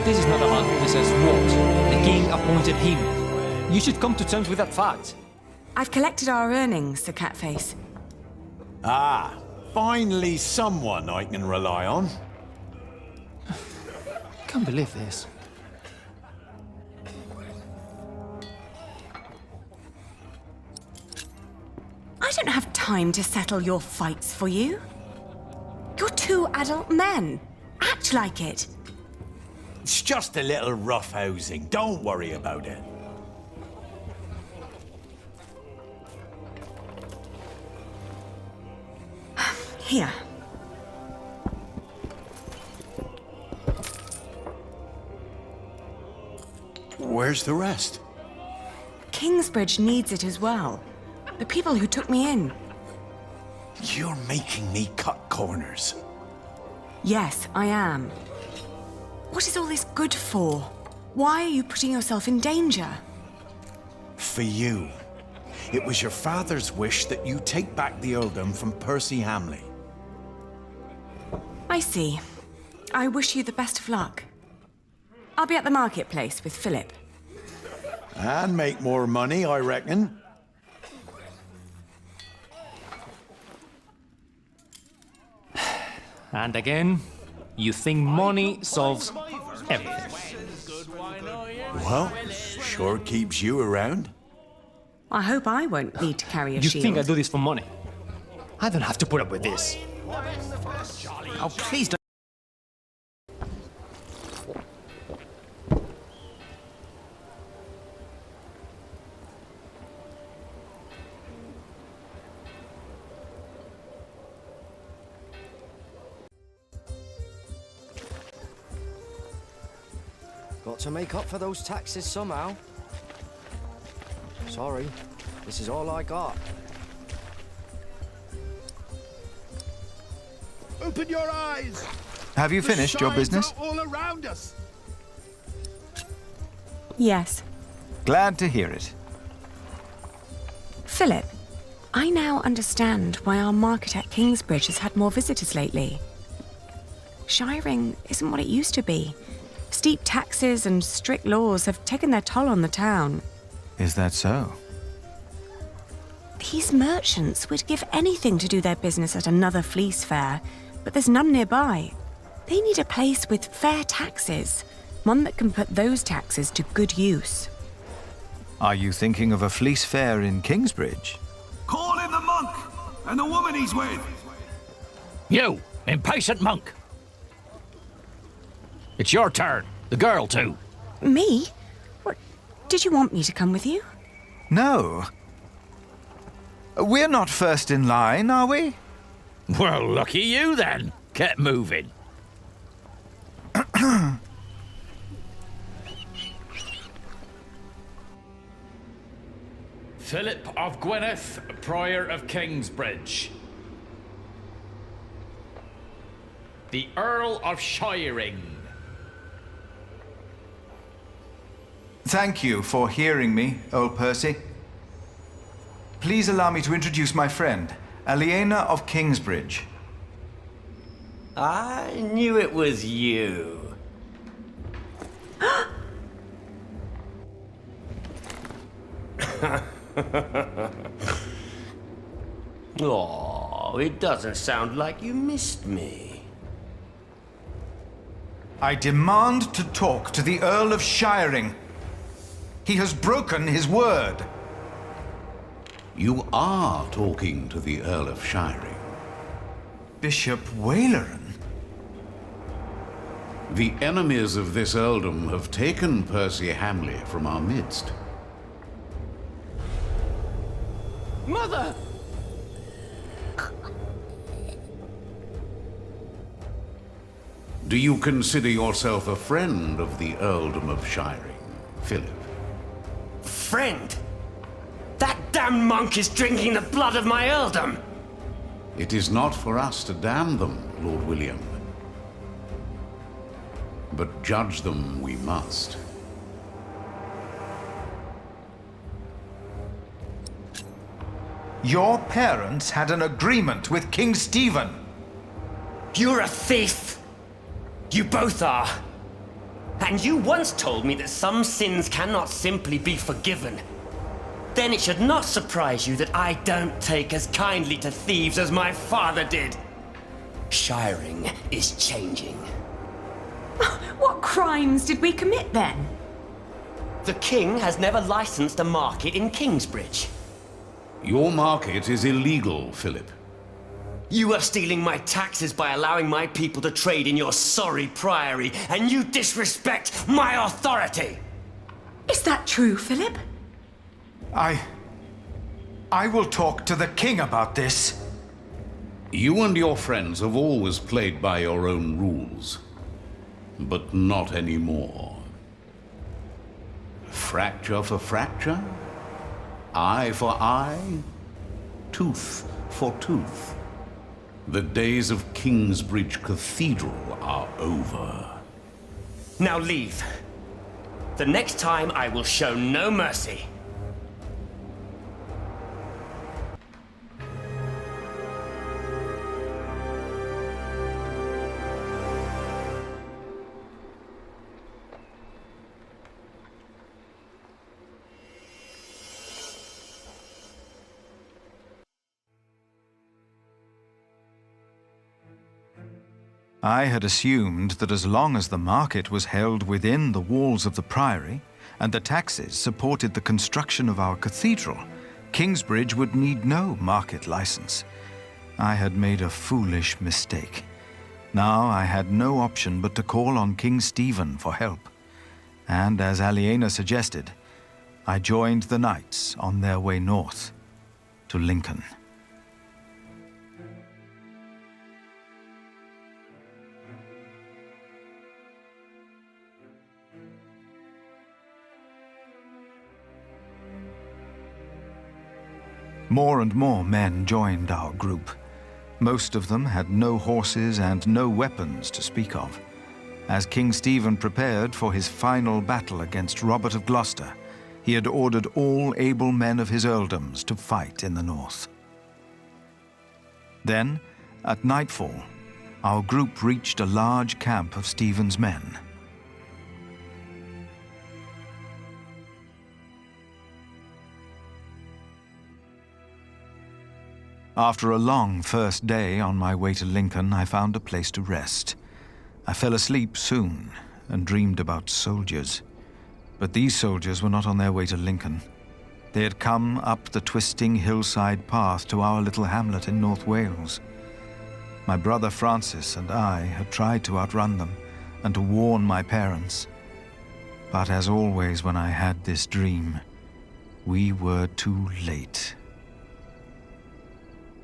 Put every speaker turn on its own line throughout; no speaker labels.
This is not about who says what. The king appointed him. You should come to terms with that fact.
I've collected our earnings, Sir Catface.
Ah, finally someone I can rely on.
Can't believe this.
I don't have time to settle your fights for you. You're two adult men. Act like it.
It's just a little roughhousing. Don't worry about it.
Here.
Where's the rest?
Kingsbridge needs it as well. The people who took me in.
You're making me cut corners.
Yes, I am. What is all this good for? Why are you putting yourself in danger?
For you. It was your father's wish that you take back the earldom from Percy Hamley.
I see. I wish you the best of luck. I'll be at the marketplace with Philip.
And make more money, I reckon.
And again, you think money solves everything.
Well, sure keeps you around.
I hope I won't need to carry a
You
shield.
think I do this for money? I don't have to put up with this. Oh, please don't.
Got to make up for those taxes somehow. Sorry, this is all I got.
Open your eyes!
Have you finished your business?
All around us.
Yes.
Glad to hear it.
Philip, I now understand why our market at Kingsbridge has had more visitors lately. Shiring isn't what it used to be. Steep taxes and strict laws have taken their toll on the town.
Is that so?
These merchants would give anything to do their business at another fleece fair, but there's none nearby. They need a place with fair taxes, one that can put those taxes to good use.
Are you thinking of a fleece fair in Kingsbridge?
Call in the monk and the woman he's with.
You, impatient monk. It's your turn. The girl, too.
Me? What? Did you want me to come with you?
No. We're not first in line, are we?
Well, lucky you, then. Get moving. Philip of Gwynedd, Prior of Kingsbridge. The Earl of Shiring.
Thank you for hearing me, old Percy. Please allow me to introduce my friend, Aliena of Kingsbridge.
I knew it was you. Oh, it doesn't sound like you missed me.
I demand to talk to the Earl of Shiring. He has broken his word.
You are talking to the Earl of Shiring.
Bishop Waleran?
The enemies of this earldom have taken Percy Hamley from our midst.
Mother!
Do you consider yourself a friend of the earldom of Shiring, Philip?
Friend? That damned monk is drinking the blood of my earldom!
It is not for us to damn them, Lord William. But judge them we must.
Your parents had an agreement with King Stephen.
You're a thief! You both are! And you once told me that some sins cannot simply be forgiven. Then it should not surprise you that I don't take as kindly to thieves as my father did. Shiring is changing.
What crimes did we commit then?
The king has never licensed a market in Kingsbridge.
Your market is illegal, Philip.
You are stealing my taxes by allowing my people to trade in your sorry priory, and you disrespect my authority!
Is that true, Philip?
I will talk to the king about this.
You and your friends have always played by your own rules, but not anymore. Fracture for fracture, eye for eye, tooth for tooth. The days of Kingsbridge Cathedral are over.
Now leave. The next time I will show no mercy.
I had assumed that as long as the market was held within the walls of the priory and the taxes supported the construction of our cathedral, Kingsbridge would need no market license. I had made a foolish mistake. Now I had no option but to call on King Stephen for help. And as Aliena suggested, I joined the knights on their way north to Lincoln. More and more men joined our group. Most of them had no horses and no weapons to speak of. As King Stephen prepared for his final battle against Robert of Gloucester, he had ordered all able men of his earldoms to fight in the north. Then, at nightfall, our group reached a large camp of Stephen's men. After a long first day on my way to Lincoln, I found a place to rest. I fell asleep soon and dreamed about soldiers. But these soldiers were not on their way to Lincoln. They had come up the twisting hillside path to our little hamlet in North Wales. My brother Francis and I had tried to outrun them and to warn my parents. But as always when I had this dream, we were too late.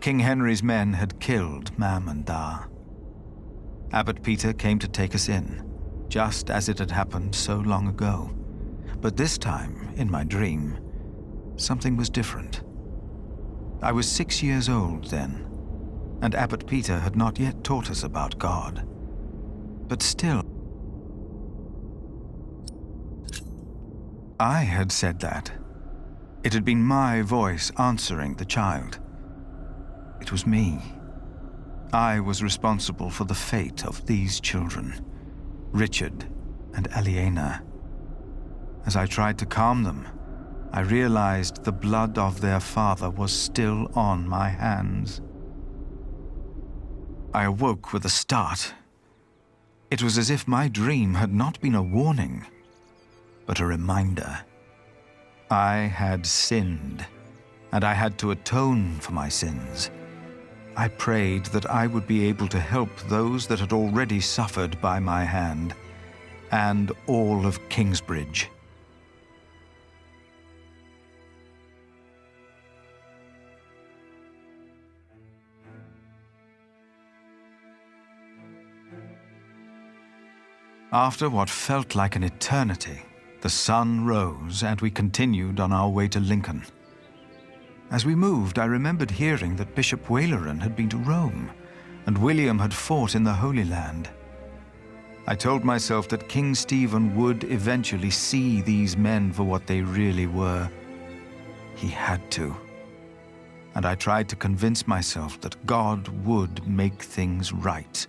King Henry's men had killed Mam and Da. Abbot Peter came to take us in, just as it had happened so long ago. But this time, in my dream, something was different. I was 6 years old then, and Abbot Peter had not yet taught us about God. But still, I had said that. It had been my voice answering the child. It was me. I was responsible for the fate of these children, Richard and Aliena. As I tried to calm them, I realized the blood of their father was still on my hands. I awoke with a start. It was as if my dream had not been a warning, but a reminder. I had sinned, and I had to atone for my sins. I prayed that I would be able to help those that had already suffered by my hand, and all of Kingsbridge. After what felt like an eternity, the sun rose and we continued on our way to Lincoln. As we moved, I remembered hearing that Bishop Waleran had been to Rome, and William had fought in the Holy Land. I told myself that King Stephen would eventually see these men for what they really were. He had to. And I tried to convince myself that God would make things right.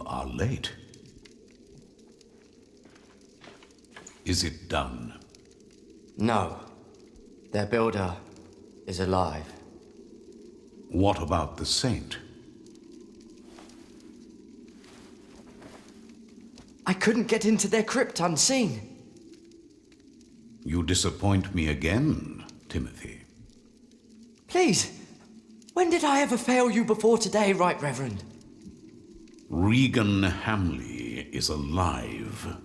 You are late. Is it done?
No. Their builder is alive.
What about the saint?
I couldn't get into their crypt unseen.
You disappoint me again, Timothy.
Please, when did I ever fail you before today, Right Reverend?
Regan Hamley is alive.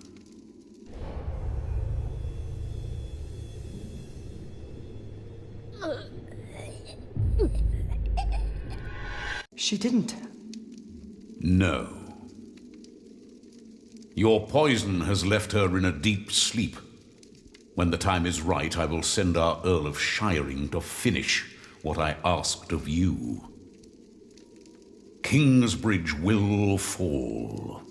She didn't.
No. Your poison has left her in a deep sleep. When the time is right, I will send our Earl of Shiring to finish what I asked of you. Kingsbridge will fall.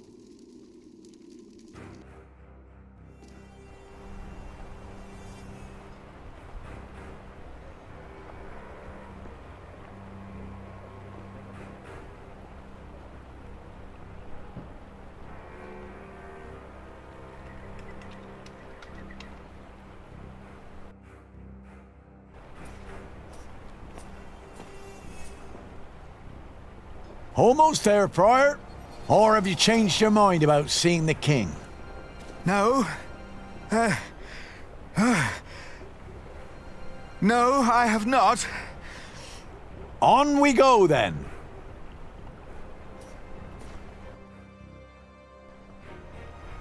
Almost there, Prior. Or have you changed your mind about seeing the king?
No. No, I have not.
On we go, then.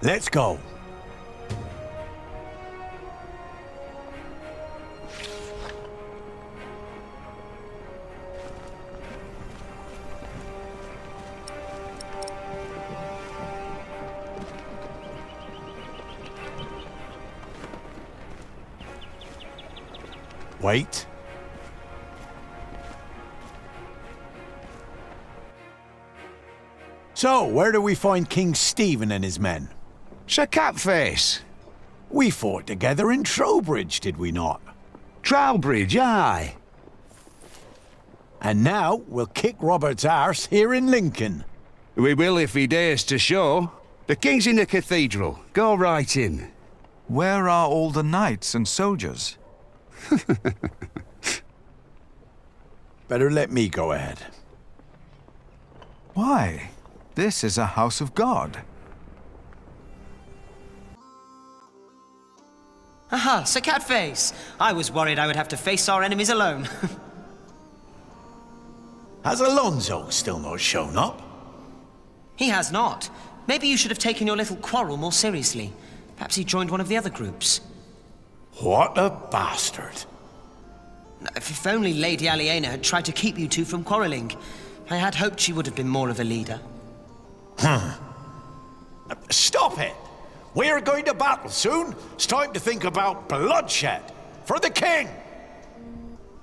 Let's go. Wait. So, where do we find King Stephen and his men?
Sir Catface.
We fought together in Trowbridge, did we not?
Trowbridge, aye.
And now we'll kick Robert's arse here in Lincoln.
We will if he dares to show. The king's in the cathedral. Go right in.
Where are all the knights and soldiers?
Better let me go ahead.
Why? This is a house of God.
Aha, Sir Catface! I was worried I would have to face our enemies alone.
Has Alonso still not shown up?
He has not. Maybe you should have taken your little quarrel more seriously. Perhaps he joined one of the other groups.
What a bastard.
If only Lady Aliena had tried to keep you two from quarreling. I had hoped she would have been more of a leader.
Stop it! We're going to battle soon. It's time to think about bloodshed. For the king!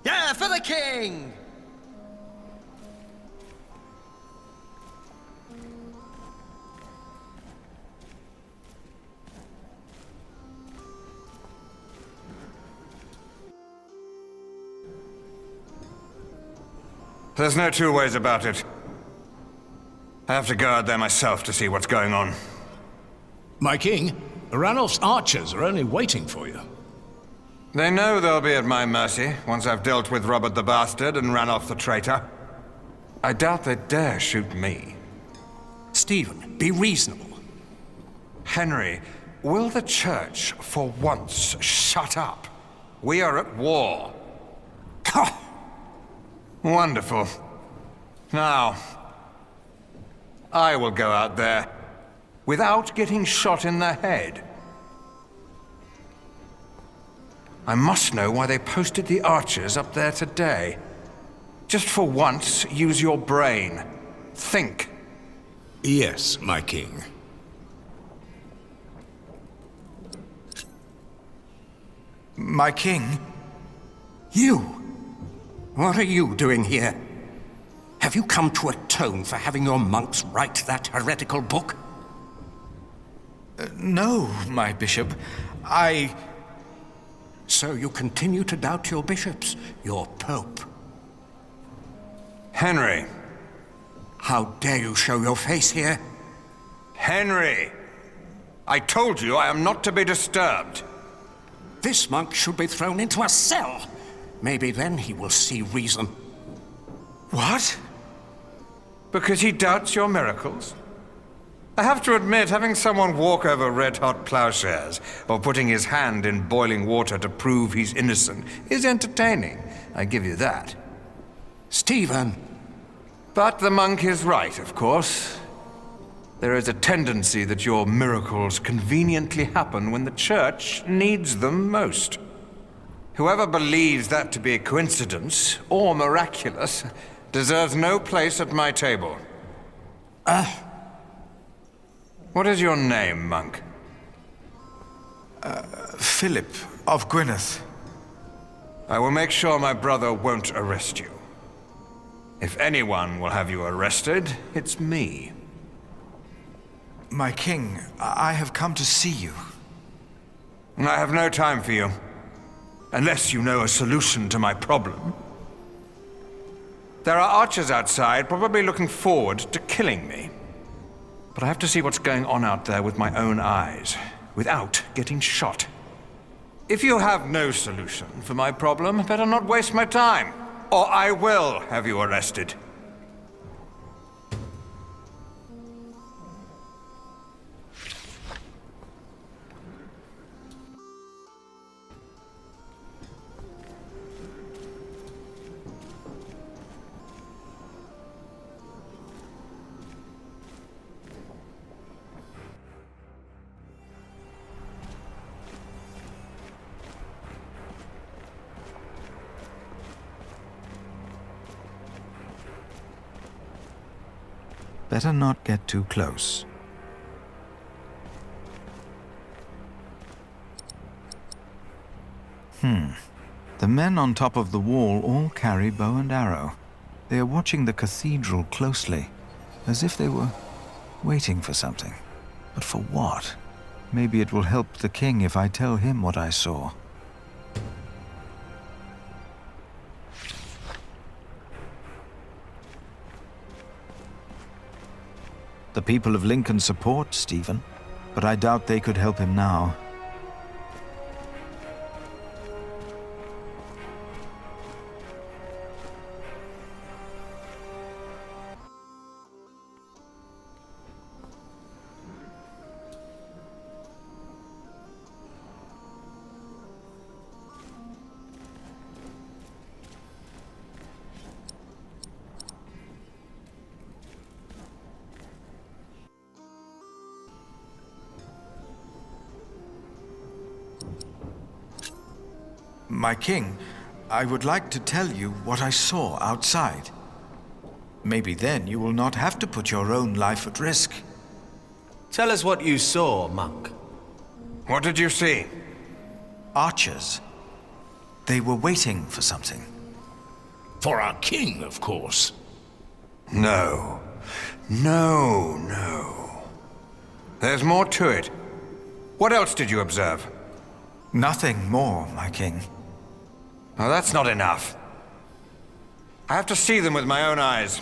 Yeah, for the king!
There's no two ways about it. I have to go out there myself to see what's going on.
My king, Ranulph's archers are only waiting for you.
They know they'll be at my mercy once I've dealt with Robert the Bastard and Ranulph the traitor. I doubt they dare shoot me.
Stephen, be reasonable.
Henry, will the church for once shut up? We are at war. Wonderful. Now, I will go out there without getting shot in the head. I must know why they posted the archers up there today. Just for once, use your brain. Think.
Yes, my king.
My king?
You? What are you doing here? Have you come to atone for having your monks write that heretical book?
No, my bishop.
So you continue to doubt your bishops, your pope?
Henry.
How dare you show your face here?
Henry! I told you I am not to be disturbed.
This monk should be thrown into a cell. Maybe then he will see reason.
What? Because he doubts your miracles? I have to admit, having someone walk over red-hot plowshares or putting his hand in boiling water to prove he's innocent is entertaining. I give you that.
Stephen.
But the monk is right, of course. There is a tendency that your miracles conveniently happen when the church needs them most. Whoever believes that to be a coincidence or miraculous deserves no place at my table. What is your name, monk?
Philip of Gwynedd.
I will make sure my brother won't arrest you. If anyone will have you arrested, it's me.
My king, I have come to see you.
I have no time for you. Unless you know a solution to my problem. There are archers outside, probably looking forward to killing me. But I have to see what's going on out there with my own eyes, without getting shot. If you have no solution for my problem, better not waste my time, or I will have you arrested.
Better not get too close. The men on top of the wall all carry bow and arrow. They are watching the cathedral closely, as if they were waiting for something. But for what? Maybe it will help the king if I tell him what I saw. The people of Lincoln support Stephen, but I doubt they could help him now. My king, I would like to tell you what I saw outside. Maybe then you will not have to put your own life at risk.
Tell us what you saw, monk.
What did you see?
Archers. They were waiting for something.
For our king, of course.
No. No. There's more to it. What else did you observe?
Nothing more, my king.
Oh, that's not enough. I have to see them with my own eyes.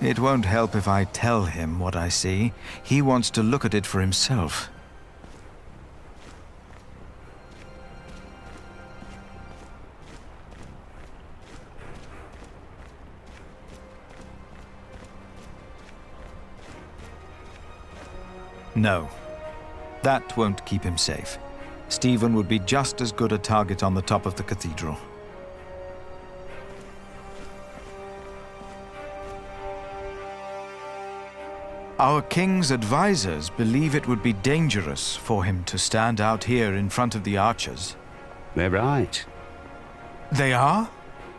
It won't help if I tell him what I see. He wants to look at it for himself. No, that won't keep him safe. Stephen would be just as good a target on the top of the cathedral. Our king's advisors believe it would be dangerous for him to stand out here in front of the archers.
They're right.
They are?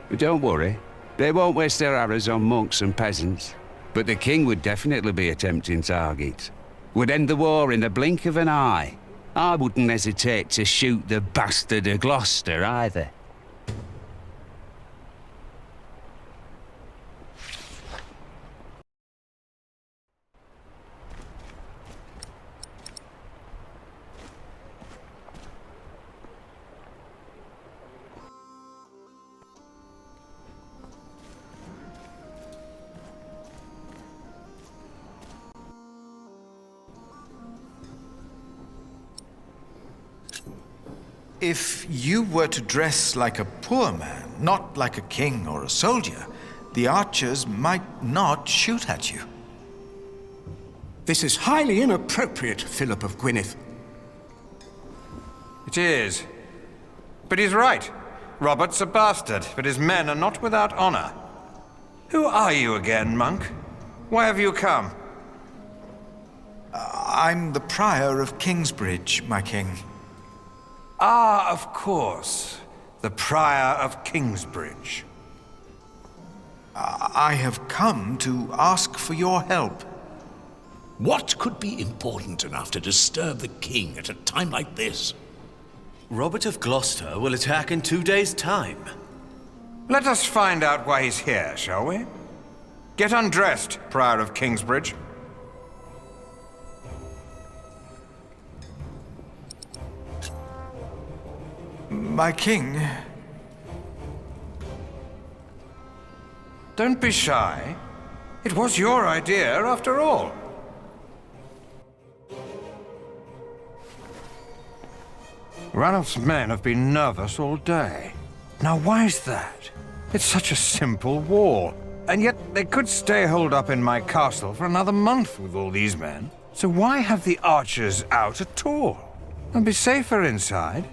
But don't worry. They won't waste their arrows on monks and peasants. But the king would definitely be a tempting target. Would end the war in the blink of an eye. I wouldn't hesitate to shoot the bastard of Gloucester either.
If you were to dress like a poor man, not like a king or a soldier, the archers might not shoot at you.
This is highly inappropriate, Philip of Gwynedd.
It is. But he's right. Robert's a bastard, but his men are not without honor. Who are you again, monk? Why have you come?
I'm the Prior of Kingsbridge, my king.
Ah, of course. The Prior of Kingsbridge.
I have come to ask for your help.
What could be important enough to disturb the king at a time like this?
Robert of Gloucester will attack in 2 days' time.
Let us find out why he's here, shall we? Get undressed, Prior of Kingsbridge.
My king...
Don't be shy. It was your idea, after all. Ranulph's men have been nervous all day. Now, why's that? It's such a simple wall, and yet they could stay holed up in my castle for another month with all these men. So why have the archers out at all? And be safer inside.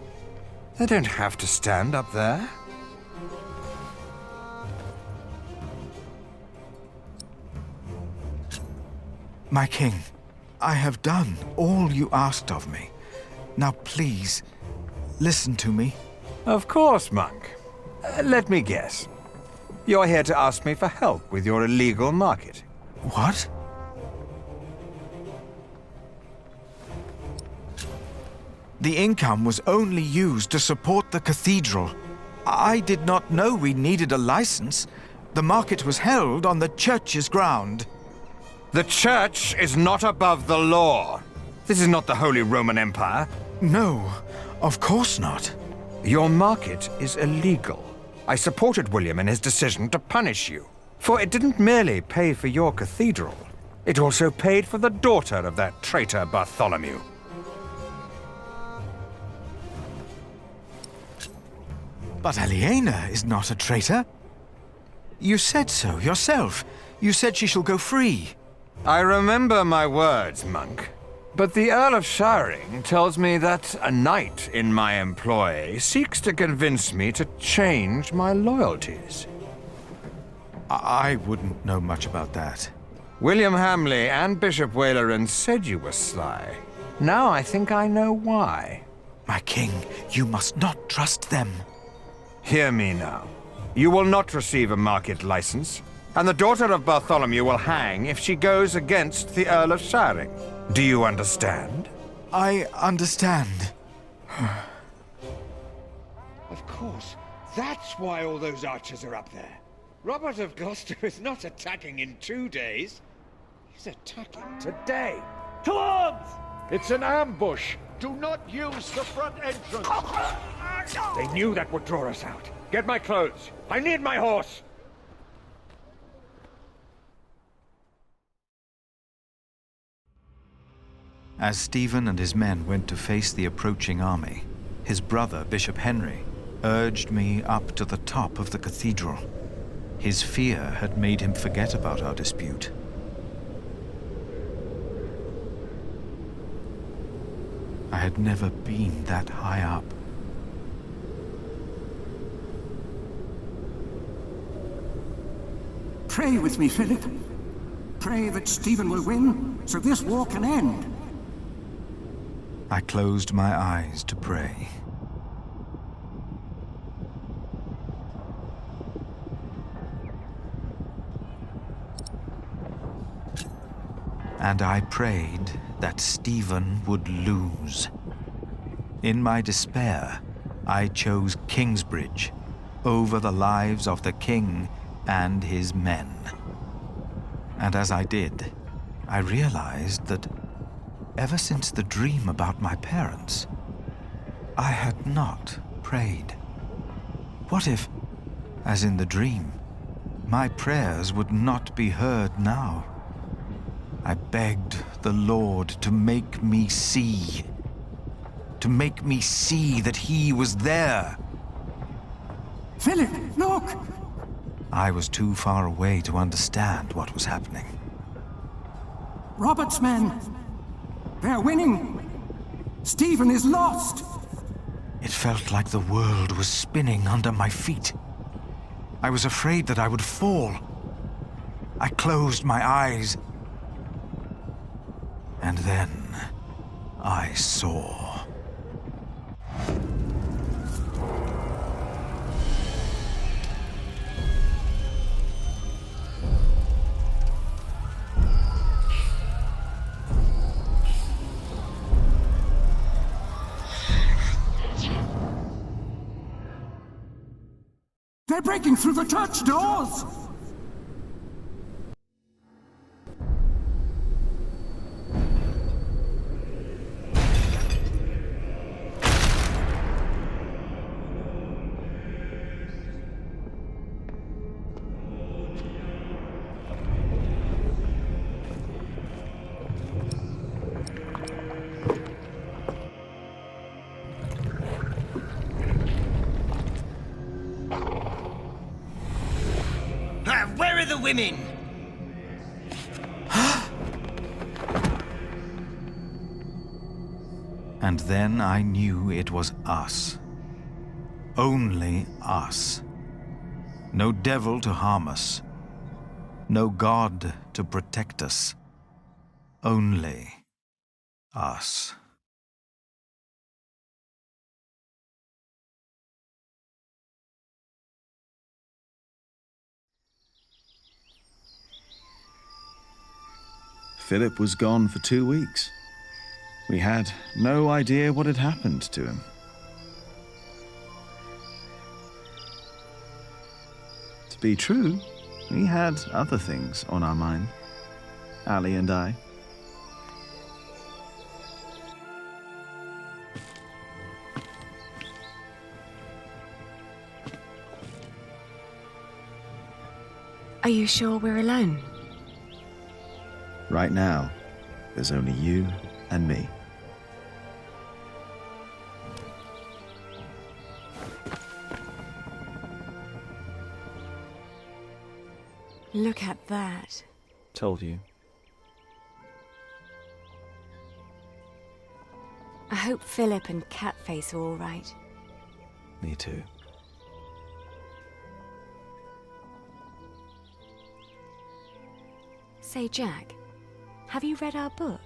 They don't have to stand up there.
My king, I have done all you asked of me. Now please, listen to me.
Of course, monk. Let me guess. You're here to ask me for help with your illegal market.
What? The income was only used to support the cathedral. I did not know we needed a license. The market was held on the church's ground.
The church is not above the law. This is not the Holy Roman Empire.
No, of course not.
Your market is illegal. I supported William in his decision to punish you, for it didn't merely pay for your cathedral. It also paid for the daughter of that traitor Bartholomew.
But Aliena is not a traitor. You said so yourself. You said she shall go free.
I remember my words, monk. But the Earl of Shiring tells me that a knight in my employ seeks to convince me to change my loyalties.
I wouldn't know much about that.
William Hamley and Bishop Waleran said you were sly. Now I think I know why.
My king, you must not trust them.
Hear me now. You will not receive a market license, and the daughter of Bartholomew will hang if she goes against the Earl of Shiring. Do you understand?
I understand.
Of course. That's why all those archers are up there. Robert of Gloucester is not attacking in 2 days. He's attacking today.
To arms! It's an ambush. Do not use the front entrance.
They knew that would draw us out. Get my clothes. I need my horse.
As Stephen and his men went to face the approaching army, his brother, Bishop Henry, urged me up to the top of the cathedral. His fear had made him forget about our dispute. I had never been that high up.
Pray with me, Philip. pray that Stephen will win, so this war can end.
I closed my eyes to pray. And I prayed that Stephen would lose. In my despair, I chose Kingsbridge over the lives of the king and his men. And as I did, I realized that ever since the dream about my parents, I had not prayed. What if, as in the dream, my prayers would not be heard now? I begged the Lord to make me see. To make me see that he was there.
Philip, look!
I was too far away to understand what was happening.
Robert's men. They're winning. Stephen is lost.
It felt like the world was spinning under my feet. I was afraid that I would fall. I closed my eyes. And then I saw.
They're breaking through the church doors!
Where are the women?
And then I knew it was us. Only us. No devil to harm us. No God to protect us. Only us.
Philip was gone for 2 weeks. We had no idea what had happened to him. To be true, we had other things on our mind, Ali and I.
Are you sure we're alone?
Right now, there's only you and me.
Look at that.
Told you.
I hope Philip and Catface are all right.
Me too.
Say, Jack, have you read our book?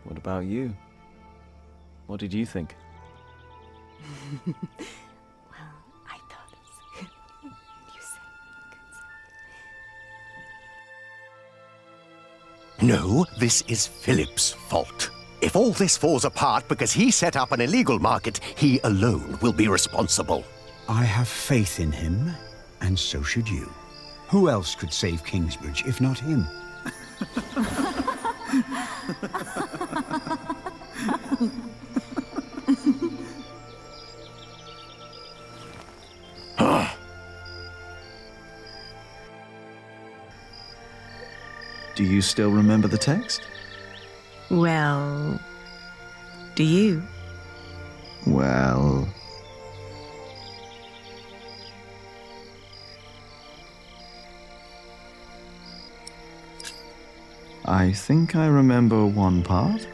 What about you? What did you think?
Well, I thought you said good.
No, this is Philip's fault. If all this falls apart because he set up an illegal market, he alone will be responsible.
I have faith in him, and so should you. Who else could save Kingsbridge if not him?
Do you still remember the text?
Well, do you?
Well... I think I remember one part.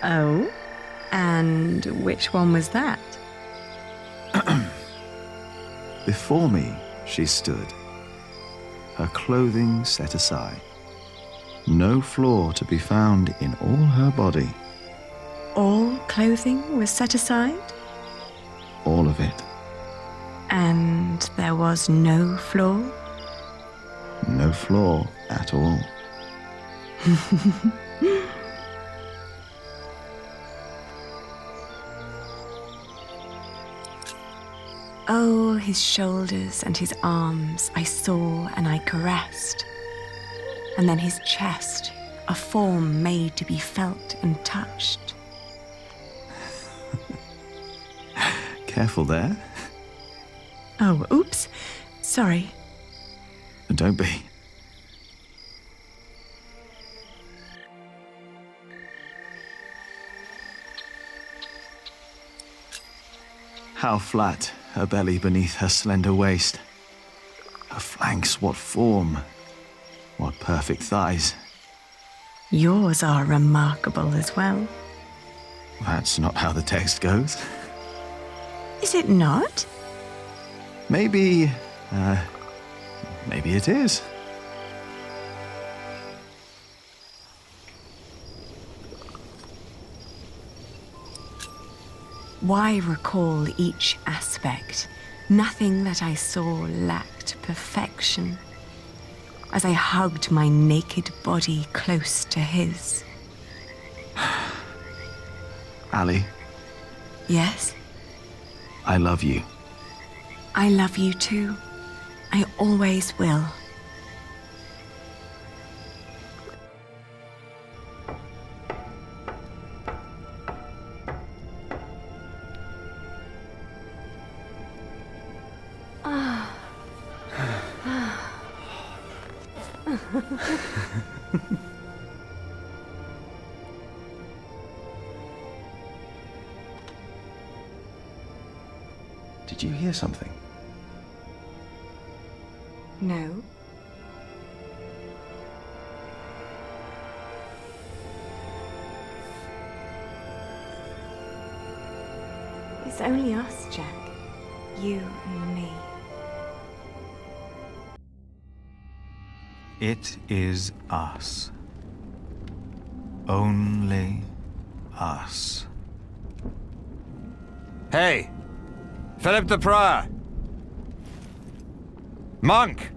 Oh? And which one was that?
Before me, she stood, her clothing set aside. No flaw to be found in all her body.
All clothing was set aside?
All of it.
And there was no flaw?
No flaw at all.
Oh, his shoulders and his arms I saw and I caressed. And then his chest, a form made to be felt and touched.
Careful there.
Oh, oops. Sorry.
Don't be. How flat her belly beneath her slender waist. Her flanks, what form. What perfect thighs.
Yours are remarkable as well.
That's not how the text goes.
Is it not?
Maybe it is.
Why recall each aspect? Nothing that I saw lacked perfection. As I hugged my naked body close to his.
Ali,
Yes?
I love you.
I love you too. I always will.
Did you hear something?
No. It's only us, Jack. You and me.
It is us. Only us.
Hey! Philip the Prior! Monk!